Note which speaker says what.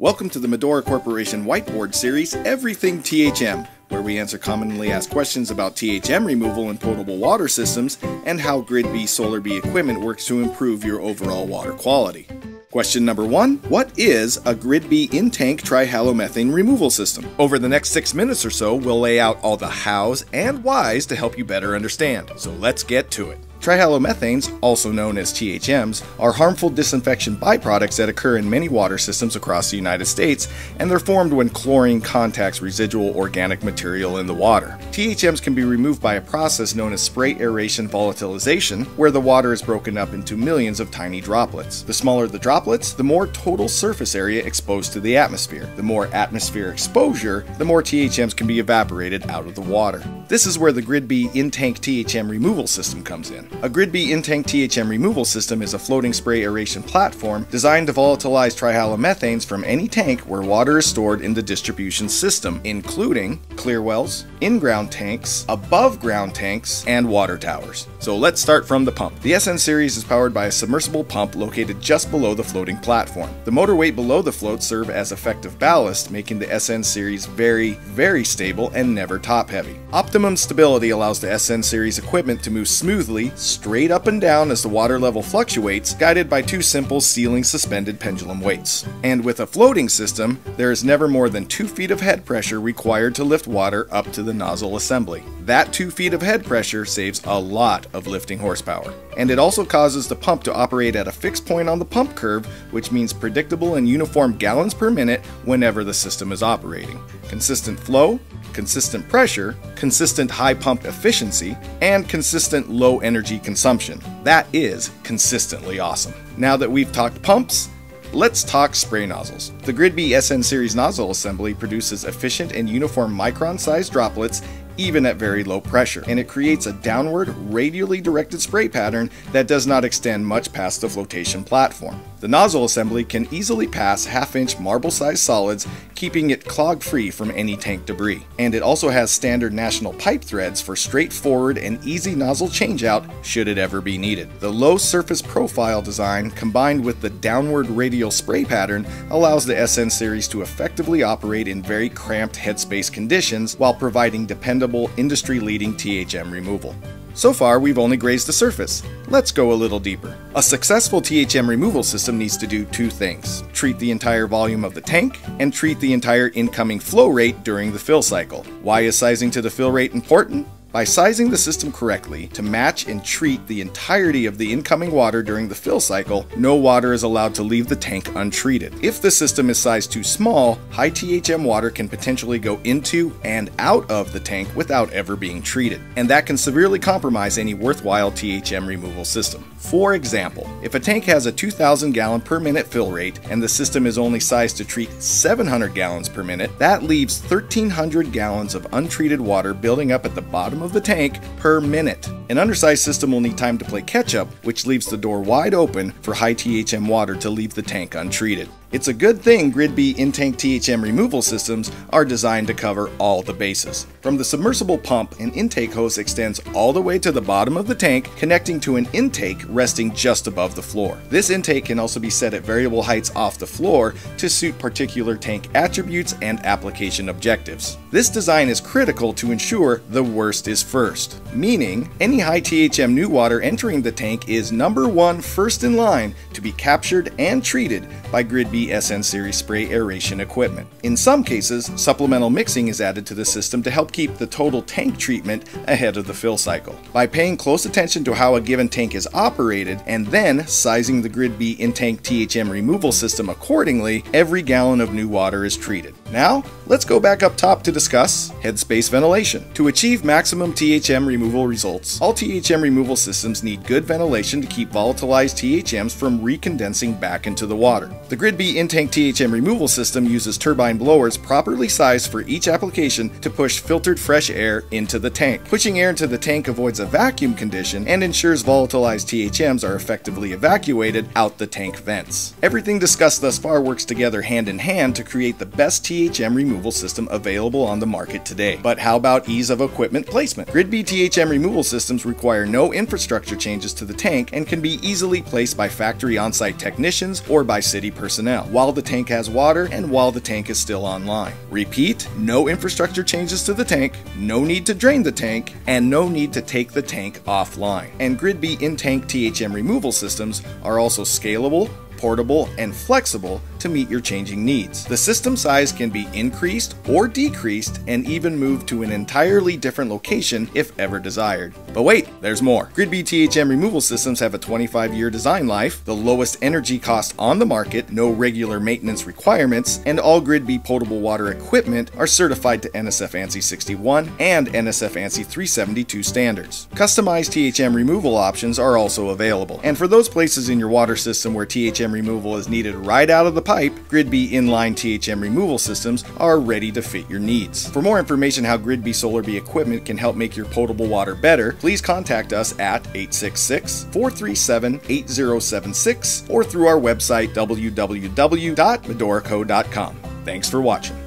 Speaker 1: Welcome to the Medora Corporation Whiteboard Series, Everything THM, where we answer commonly asked questions about THM removal in potable water systems and how Grid B Solar B equipment works to improve your overall water quality. Question number 1. What is a Grid B in-tank trihalomethane removal system? Over the next 6 minutes or so, we'll lay out all the hows and whys to help you better understand. So let's get to it. Trihalomethanes, also known as THMs, are harmful disinfection byproducts that occur in many water systems across the United States, and they're formed when chlorine contacts residual organic material in the water. THMs can be removed by a process known as spray aeration volatilization, where the water is broken up into millions of tiny droplets. The smaller the droplets, the more total surface area exposed to the atmosphere. The more atmosphere exposure, the more THMs can be evaporated out of the water. This is where the Grid B in-tank THM removal system comes in. A Grid B in-tank THM removal system is a floating spray aeration platform designed to volatilize trihalomethanes from any tank where water is stored in the distribution system, including clear wells, in-ground tanks, above-ground tanks, and water towers. So let's start from the pump. The SN series is powered by a submersible pump located just below the floating platform. The motor weight below the float serve as effective ballast, making the SN series very stable and never top-heavy. Optimum stability allows the SN series equipment to move smoothly, straight up and down as the water level fluctuates, guided by two simple ceiling suspended pendulum weights. And with a floating system, there is never more than 2 feet of head pressure required to lift water up to the nozzle assembly. That 2 feet of head pressure saves a lot of lifting horsepower. And it also causes the pump to operate at a fixed point on the pump curve, which means predictable and uniform gallons per minute whenever the system is operating. Consistent flow, consistent pressure, consistent high pump efficiency, and consistent low energy consumption. That is consistently awesome. Now that we've talked pumps, let's talk spray nozzles. The Grid B SN series nozzle assembly produces efficient and uniform micron-sized droplets even at very low pressure, and it creates a downward, radially directed spray pattern that does not extend much past the flotation platform. The nozzle assembly can easily pass half-inch marble-sized solids, keeping it clog-free from any tank debris. And it also has standard national pipe threads for straightforward and easy nozzle changeout should it ever be needed. The low surface profile design, combined with the downward radial spray pattern, allows the SN series to effectively operate in very cramped headspace conditions while providing dependable, industry-leading THM removal. So far, we've only grazed the surface. Let's go a little deeper. A successful THM removal system needs to do 2 things: treat the entire volume of the tank, and treat the entire incoming flow rate during the fill cycle. Why is sizing to the fill rate important? By sizing the system correctly to match and treat the entirety of the incoming water during the fill cycle, no water is allowed to leave the tank untreated. If the system is sized too small, high THM water can potentially go into and out of the tank without ever being treated, and that can severely compromise any worthwhile THM removal system. For example, if a tank has a 2,000 gallon per minute fill rate and the system is only sized to treat 700 gallons per minute, that leaves 1,300 gallons of untreated water building up at the bottom of the tank per minute. An undersized system will need time to play catch up, which leaves the door wide open for high THM water to leave the tank untreated. It's a good thing Grid B in-tank THM removal systems are designed to cover all the bases. From the submersible pump, an intake hose extends all the way to the bottom of the tank, connecting to an intake resting just above the floor. This intake can also be set at variable heights off the floor to suit particular tank attributes and application objectives. This design is critical to ensure the worst is first, meaning any high THM new water entering the tank is number 1 first in line to be captured and treated by Grid B SN series spray aeration equipment. In some cases, supplemental mixing is added to the system to help keep the total tank treatment ahead of the fill cycle. By paying close attention to how a given tank is operated and then sizing the Grid B in-tank THM removal system accordingly, every gallon of new water is treated. Now, let's go back up top to discuss headspace ventilation. To achieve maximum THM removal results, all THM removal systems need good ventilation to keep volatilized THMs from recondensing back into the water. The Grid B in-tank THM removal system uses turbine blowers properly sized for each application to push filtered fresh air into the tank. Pushing air into the tank avoids a vacuum condition and ensures volatilized THMs are effectively evacuated out the tank vents. Everything discussed thus far works together hand in hand to create the best THM removal system available on the market today. But how about ease of equipment placement? Grid B THM removal systems require no infrastructure changes to the tank and can be easily placed by factory on-site technicians or by city personnel. personnel, while the tank has water and while the tank is still online. Repeat, no infrastructure changes to the tank, no need to drain the tank, and no need to take the tank offline. And GridBee in-tank THM removal systems are also scalable, portable, and flexible to meet your changing needs. The system size can be increased or decreased and even moved to an entirely different location if ever desired. But wait, there's more. GridBee THM removal systems have a 25-year design life, the lowest energy cost on the market, no regular maintenance requirements, and all GridBee potable water equipment are certified to NSF ANSI 61 and NSF ANSI 372 standards. Customized THM removal options are also available, and for those places in your water system where THM removal is needed right out of the pipe, GridBee inline THM removal systems are ready to fit your needs. For more information how GridBee SolarBee equipment can help make your potable water better, please contact us at 866-437-8076 or through our website www.medoraco.com. Thanks for watching.